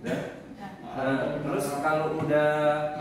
Udah. Nah, terus kalau udah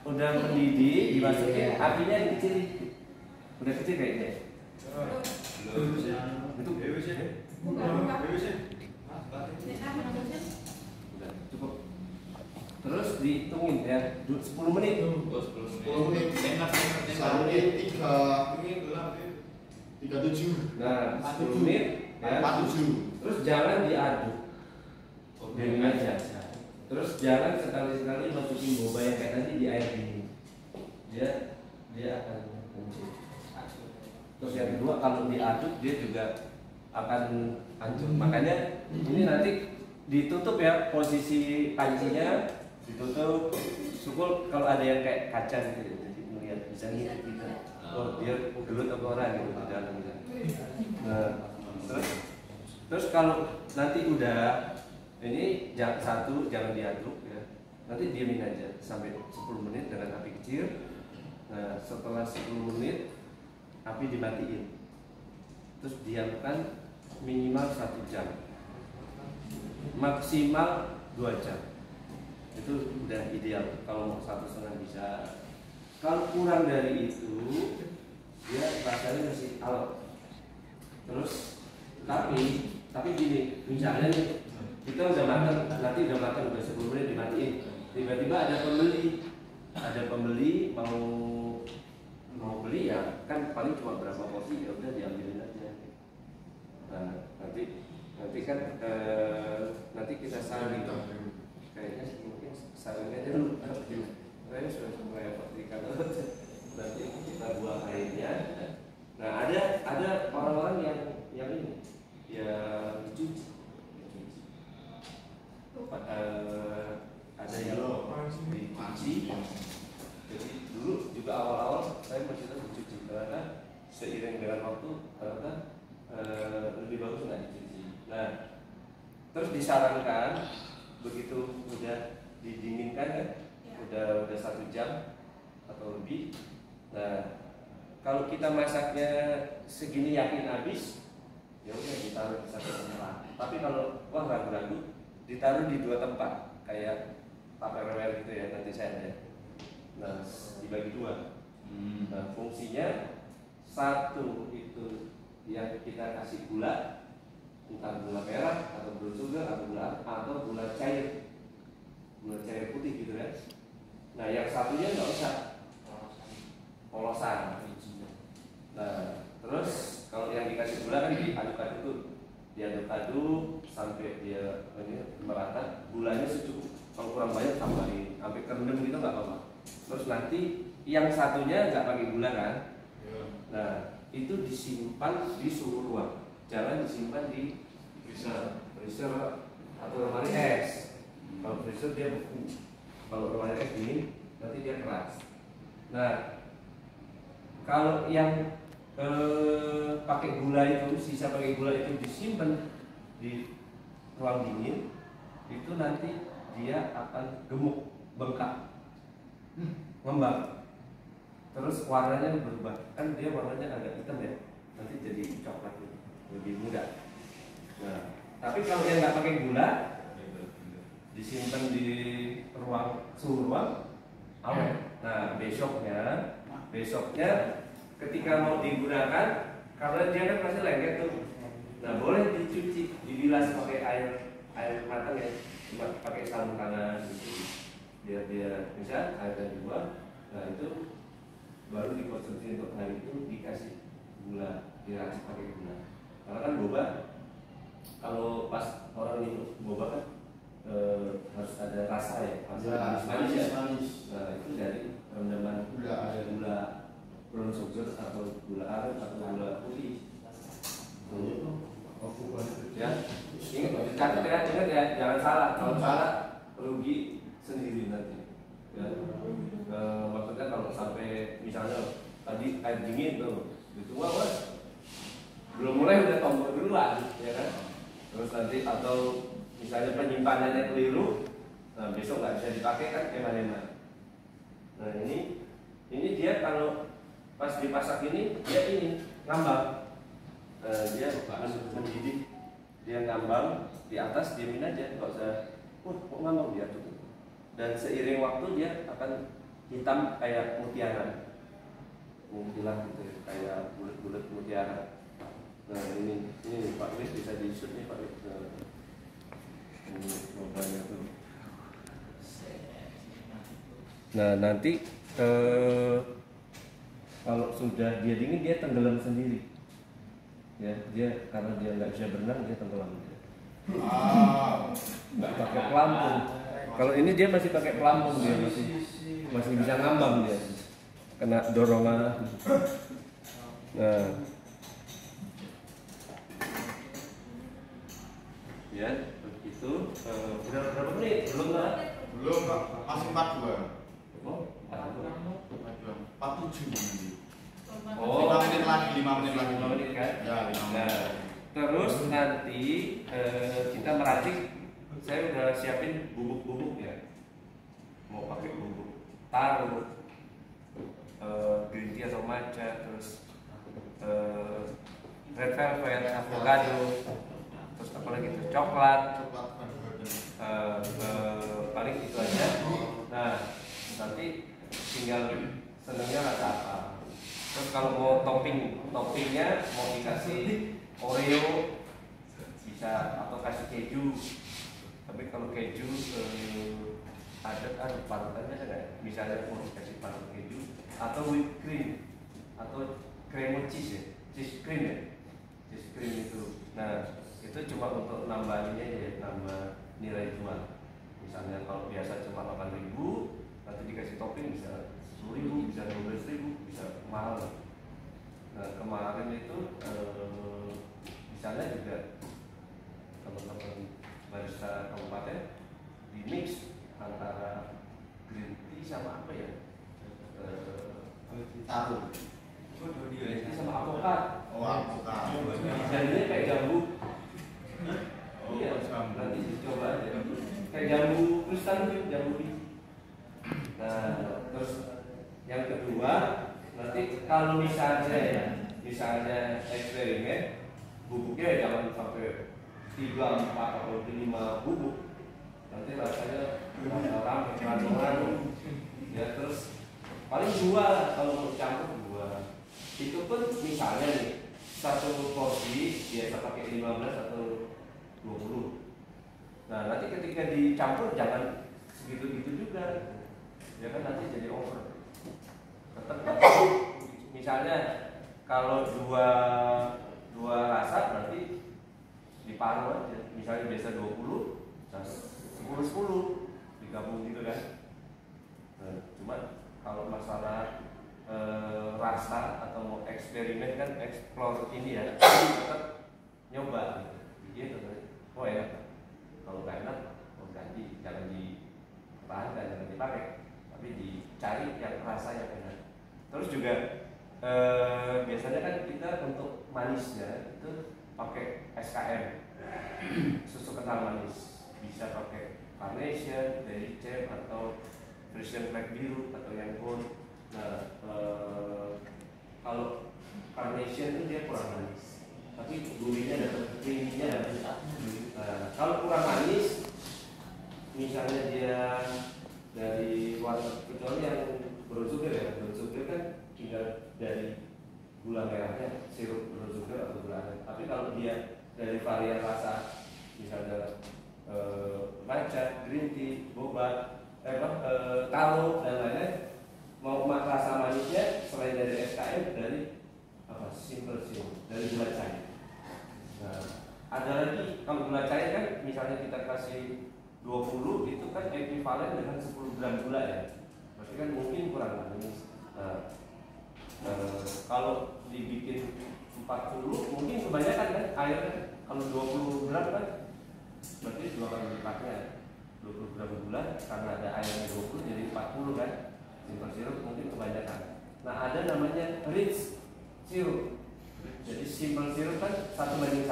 mendidih, dimasukin apinya dikecilin. Udah kecil kayaknya. Itu udah cukup. Terus dihitungin ya, 10 menit. 10 menit. 1 menit 37. Nah, 10 menit ya. 47. Terus jangan diaduk. Biarin aja. Terus jangan sekali-sekali masukin boba yang kayak tadi di air dingin. Dia akan hancur. Terus yang kedua, kalau diaduk dia juga akan hancur. Makanya ini nanti ditutup ya, posisi pancinya ditutup. Syukur kalau ada yang kayak kaca gitu, jadi melihat bisa ngintip gitu. Oh dia gelut apa orang gitu di dalam. Nah, terus kalau nanti udah ini satu jangan diaduk ya. Nanti diamin aja sampai 10 menit dengan api kecil. Nah, setelah 10 menit api dimatiin. Terus diamkan minimal 1 jam. Maksimal 2 jam. Itu udah ideal. Kalau mau 1,5 bisa. Kalau kurang dari itu, dia rasanya masih alot. Terus tapi gini, misalnya nih, kita udah matang, nanti udah matang, udah 10 menit dimatiin. Tiba-tiba ada pembeli mau beli ya, kan paling cuma berapa porsi ya udah diambilin aja. Nah, nanti kan nanti kita saring. Kayaknya mungkin saringnya aja dulu. Saya sudah mulai repot kalau nanti kita buang airnya. Nah, ada orang-orang yang ini yang dicuci. Ada yang dicuci. Jadi dulu juga awal-awal saya mencoba dicuci karena seiring dengan waktu ternyata lebih bagus nggak dicuci. Nah, terus disarankan begitu udah didinginkan kan, udah 1 jam atau lebih. Nah, kalau kita masaknya segini yakin habis, ya udah ditaruh di satu tempat. Tapi kalau wah ragu-ragu, ditaruh di 2 tempat kayak tupperware gitu ya, nanti saya lihat. Nah, dibagi 2. Nah, fungsinya satu itu yang kita kasih gula, entah gula merah atau gula sugar atau gula cair putih gitu kan. Nah, yang satunya nggak usah polosan. Nah, terus kalau yang dikasih gula kan diaduk-aduk sampai dia merata. Gulanya secukup. Kalau kurang banyak tambahin, sampai kerendam gitu nggak apa-apa. Terus nanti yang satunya nggak pakai gula kan? Nah, itu disimpan di suhu ruang. Jangan disimpan di freezer atau lemari es. Kalau freezer dia beku. Kalau lemari es dingin nanti dia keras. Nah, kalau yang pakai gula itu, sisa pakai gula itu disimpan di ruang dingin, itu nanti dia akan gemuk, bengkak, ngembang. Terus warnanya berubah, kan dia warnanya agak hitam ya, nanti jadi coklat lebih muda. Nah, tapi kalau yang nggak pakai gula, disimpan di suhu ruang awet. Nah, besoknya ketika mau digunakan, karena dia kan masih lengket tuh, nah boleh dicuci, dibilas pakai air matang ya, cuma pakai sabun tangan gitu. Biar bisa airnya dibuang. Nah, itu baru dikonsumsi untuk hari itu, dikasih gula, diracik pakai gula. Karena kan boba, kalau pas orang minum boba kan harus ada rasa ya, manis ya. Nah, itu dari rendaman gula brown sugar atau gula aren atau gula putih. Ya, ingat ya, jangan salah. Kalau salah rugi sendiri nanti. Ya. Maksudnya kalau sampai misalnya tadi air dingin tuh, itu mas belum mulai udah tombol duluan, ya kan? Terus nanti atau misalnya penyimpanannya keliru, nah besok nggak bisa dipakai kan eman-eman. Nah ini dia kalau pas dipasak ini dia ini ngambang, dia mendidih, dia ngambang di atas, diamin aja, nggak usah kok ngambang dia tuh. Dan seiring waktu dia akan hitam kayak mutiara, mengkilat gitu ya, kayak bulat-bulat mutiara. Nah ini Pak Wis bisa di-shoot nih Pak Wis. Ini mobilnya tuh. Nah nanti kalau sudah dia dingin dia tenggelam sendiri. Ya dia karena dia nggak bisa berenang dia tenggelam. Nggak pakai pelampung. Kalau ini dia masih pakai pelampung, dia masih bisa ngambang dia, kena dorongan. Nah, ya begitu. Berapa menit? Belum lah. Belum Pak, masih 42. Oh, 47 nanti. Oh, 5 menit lagi, 5 menit lagi. 5 menit kan? Ya, 5 menit. Nah, terus nanti kita meracik. Saya udah siapin bubuk-bubuk ya. Mau pakai bubuk taro, green tea atau matcha, terus red velvet, avocado, terus apa lagi itu coklat. Paling itu aja. Nah, nanti tinggal senangnya rasa apa. Terus kalau mau toppingnya mau dikasih Oreo bisa atau kasih keju. Tapi kalau keju ada kan parutannya ada nggak? Misalnya mau dikasih parut keju atau whipped cream atau cream cheese ya, cheese cream ya, cheese cream itu. Nah itu cuma untuk nambahinnya ya, nambah nilai jual. Misalnya kalau biasa cuma 8.000, nanti dikasih topping bisa 10.000, bisa 12.000, bisa mahal. Nah kemarin itu misalnya juga teman-teman barista kabupaten di mix antara green tea sama apa ya? Taruh. Green tea sama avokat. Oh, avokat. Jadinya kayak jambu. Oh, Iya, jambu. nanti dicoba aja. Kayak jambu kristal gitu, jambu biji. Nah, terus yang kedua nanti kalau misalnya eksperimen bubuknya jangan sampai 3, 4 atau 5 bubuk, nanti rasanya rame ya. Terus paling 2 kalau mau campur 2. Itu pun misalnya nih satu porsi biasa pakai 15 atau 20. Nah nanti ketika dicampur jangan segitu-gitu juga, ya kan nanti jadi over. Tetap misalnya kalau dua rasa berarti diparuh aja. Misalnya biasa 20, 10 digabung gitu kan. Nah, cuman kalau masalah rasa atau mau eksperimen kan explore ini ya, tetap nyoba gitu. Oh enak. Kalau nggak enak, ganti, jangan dipertahankan, jangan dipakai, tapi dicari yang rasa yang enak. Terus juga biasanya kan kita untuk manisnya itu pakai SKM, susu kental manis. Bisa pakai Carnation, Dairy Jam atau Frisian Black biru atau yang gold. Nah, kalau Carnation itu dia kurang manis, tapi gurihnya dapat, creamy-nya dapat. Nah, kalau kurang manis, misalnya dia dari warna, kecuali yang brown sugar ya, brown sugar kan tinggal dari gula merahnya, sirup brown sugar atau gula aren. Tapi kalau dia dari varian rasa, misalnya matcha, green tea, boba, taro dan lain-lain, mau rasa manisnya selain dari SKM dari apa? Simple syrup, dari gula cair. Nah, ada lagi kalau gula cair kan misalnya kita kasih 20 itu kan ekuivalen dengan 10 gram gula ya. Berarti kan mungkin kurang manis. Nah, kalau dibikin 40 mungkin kebanyakan kan air kan. Kalau 20 gram kan berarti 2 kali lipatnya. 20 gram gula karena ada airnya 20 jadi 40 kan. Simple syrup mungkin kebanyakan. Nah, ada namanya rich syrup. Jadi simple syrup kan 1:1.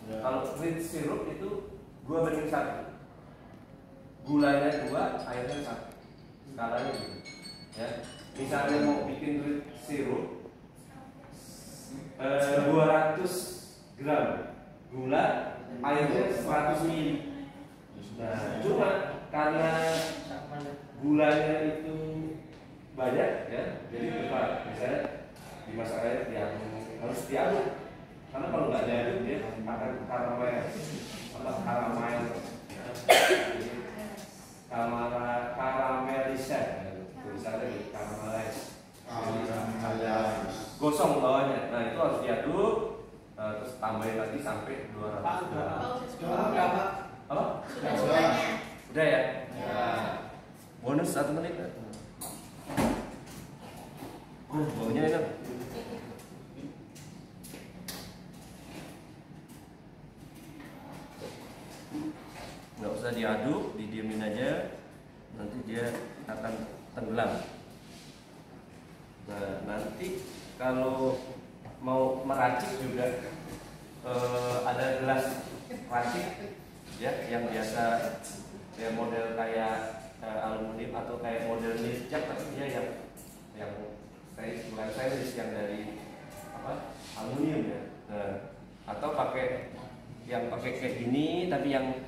Ya. Kalau rich syrup itu 2:1. Gulanya 2, airnya 1. Skalanya gitu. Ya. Misalnya mau bikin rich syrup 200 gram gula, airnya 100 ml. Nah, cuma kosong bawahnya. Nah itu harus diaduk, terus tambahin lagi sampai 200 gram. Berapa? Apa? Udah ya? Ya. Bonus 1 menit. Baunya enak. Nggak usah diaduk, didiemin aja, nanti dia akan tenggelam. Nah nanti kalau mau meracik juga ada gelas racik ya yang biasa ya model kayak aluminium atau kayak model nirjak, tapi dia yang bukan stainless, yang dari apa aluminium ya. Nah, atau pakai yang pakai kayak gini tapi yang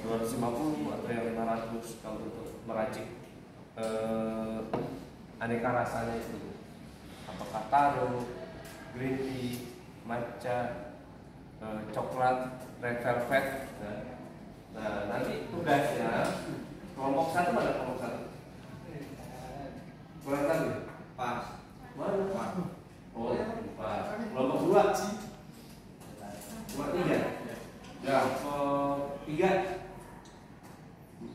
250 atau yang 500 kalau untuk meracik aneka rasanya itu, apakah taro, green tea, matcha, coklat, red velvet. Nah nanti tugasnya kelompok 1 mana kelompok 1? Kelompok 1 Pas. mana? Pas. Oh pas. Kelompok 2 kelompok 3 Ya. kelompok 3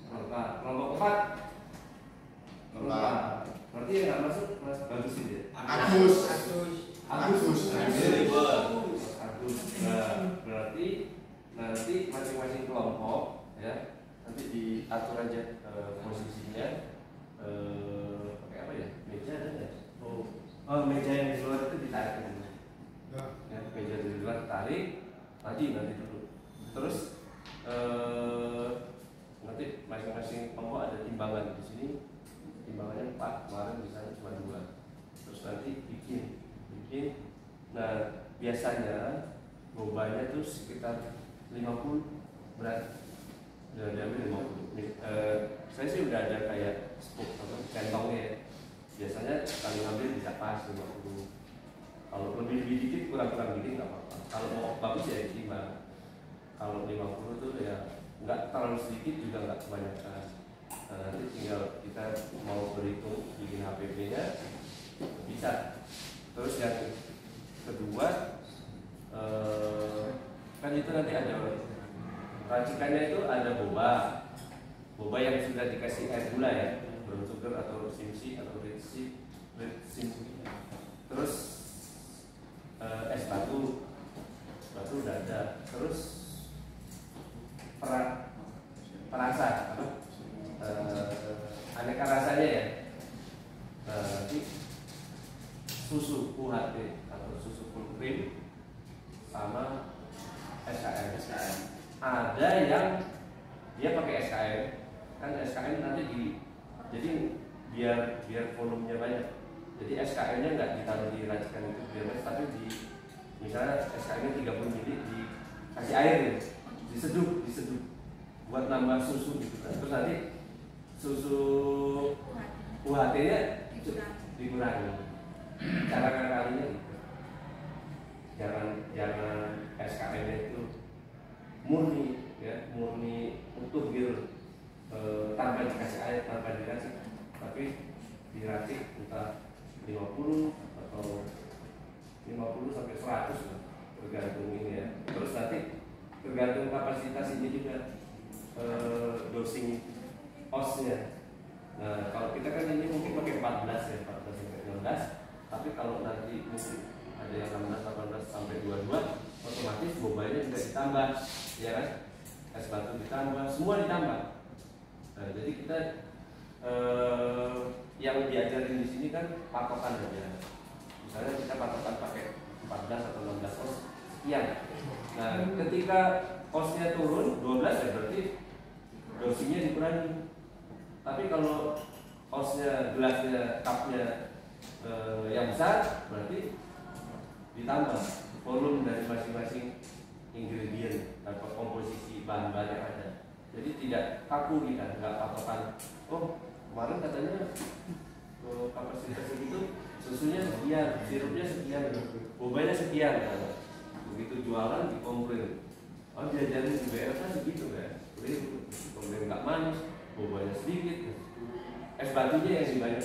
kelompok 4 kelompok 4. Berarti yang nggak masuk Mas Bagus ini ya? Agus. Agus. Agus. Agus. Nah, berarti nanti masing-masing kelompok ya nanti diatur aja posisinya, pakai apa ya, meja ada nggak? Oh meja yang di luar itu ditarik dulu. Ya, meja di luar tarik nanti dulu. Terus nanti masing-masing kelompok ada timbangan di sini. Timbangannya 4, kemarin misalnya cuma 2. Terus nanti bikin. Nah biasanya bobanya tuh sekitar 50 berat. Udah diambil 50. Saya sih udah ada kayak spook atau centongnya ya. Biasanya kali ambil bisa pas 50. Kalau lebih dikit kurang dikit nggak apa-apa. Kalau mau bagus ya ditimbang. Kalau 50 tuh ya nggak terlalu sedikit juga nggak kebanyakan. Nah, nanti tinggal kita mau berhitung bikin HPP-nya bisa. Terus yang kedua kan itu nanti ada racikannya, itu ada boba yang sudah dikasih air gula ya, brown sugar atau simsi atau red sim. Terus es batu udah ada. Terus perasa apa? Aneka rasanya ya. Nanti susu UHT atau susu full cream sama SKM. Ada yang dia pakai SKM, kan SKM nanti jadi biar volumenya banyak. Jadi SKM-nya nggak ditaruh di racikan itu biar banyak, tapi misalnya SKM-nya 30 ml dikasih air ya, diseduh buat nambah susu gitu kan. Terus nanti susu UHT-nya dikurangi. Cara ngakalinya gitu. Jangan SKM-nya itu murni utuh gitu, tanpa dikasih air, tanpa diracik, tapi diracik entah 50 atau 50 sampai 100 lah, tergantung ini ya. Terus nanti tergantung kapasitas ini juga, dosing osnya. Nah kalau kita kan ini mungkin pakai 14 ya, 14 sampai 16, tapi kalau nanti mungkin ada yang 16, 18 sampai 22, otomatis bobanya juga ditambah, ya kan? Es batu ditambah, semua ditambah. Nah, jadi kita yang diajarin di sini kan patokan aja. Misalnya kita patokan pakai 14 atau 16 os sekian. Nah, ketika osnya turun 12 ya berarti dosisnya dikurangi. Tapi kalau osnya, gelasnya, cupnya yang besar, berarti ditambah volume dari masing-masing ingredient atau komposisi bahan-bahan yang ada. Jadi tidak kaku kita, nggak patokan. Oh kemarin katanya kapasitas itu susunya sekian, sirupnya sekian, bobanya sekian. Kan? Begitu jualan dikomplain. Oh diajarin di BR kan segitu kan? Komplain nggak manis, bobanya sedikit, es batunya yang banyak.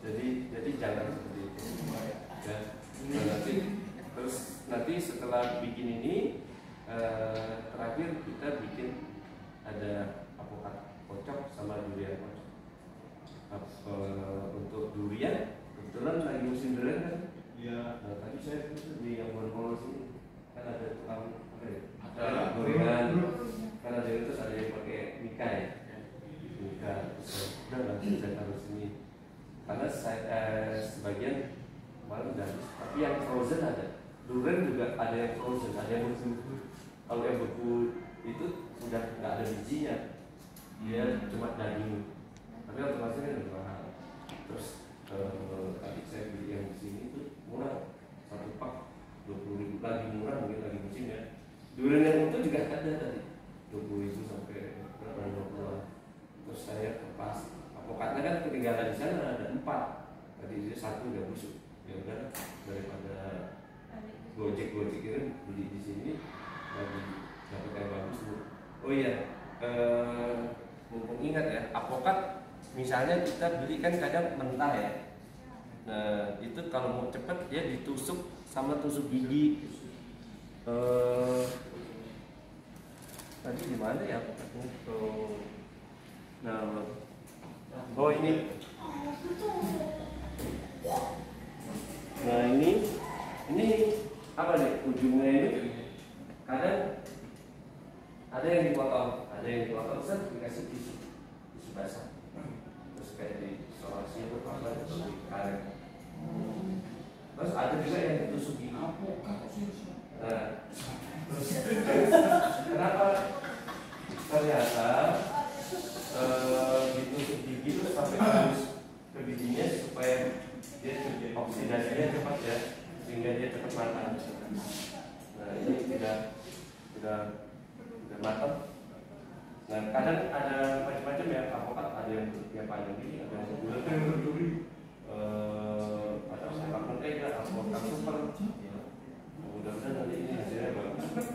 Jadi jangan seperti itu. Ya. Nah, nanti setelah bikin ini terakhir kita bikin ada apokat kocok sama durian kocok. Untuk durian kebetulan lagi musim durian kan. Iya. Nah, tadi saya di yang Bonpol sini kan ada tukang apa ya? Ada. Gorengan. Kan ada itu ada yang pakai mika ya. Mika. Udah langsung saya taruh sini. Karena saya sebagian malah udah habis. Tapi yang frozen ada. Durian juga ada yang frozen, ada yang beku. Kalau yang beku itu udah nggak ada bijinya, dia cuma daging. Tapi otomatis kan lebih mahal. Terus tadi saya beli yang di sini itu murah, 1 pak 20.000, lagi murah mungkin lagi musim ya. Durian yang itu juga ada tadi 20.000 sampai berapa 20-an. Terus saya lepas apokatnya kan ketinggalan di sana ada 4. Tadi dia 1 udah busuk. Ya udah daripada gojek itu beli di sini lagi dapat yang bagus. Oh iya, mumpung ingat ya, apokat misalnya kita beli kan kadang mentah ya. Nah itu kalau mau cepet dia ditusuk sama tusuk gigi. Tadi di mana ya apokatnya? Nah, oh ini. Nah ini apa nih ujungnya ini? Kadang ada yang dipotong, set dikasih tisu basah, terus kayak di isolasi atau apa itu dikaret. Terus ada juga yang ditusuk gigi. Nah, kenapa ternyata ditusuk gigi itu sampai harus ke bijinya supaya dia oksidasinya cepat ya, sehingga dia cepat matang. Nah ini sudah matang. Nah kadang ada macam-macam ya apokat, ada yang panjang gini, ada yang bulat, ada sepak mentega, apokat super. Mudah-mudahan nanti ini hasilnya bagus.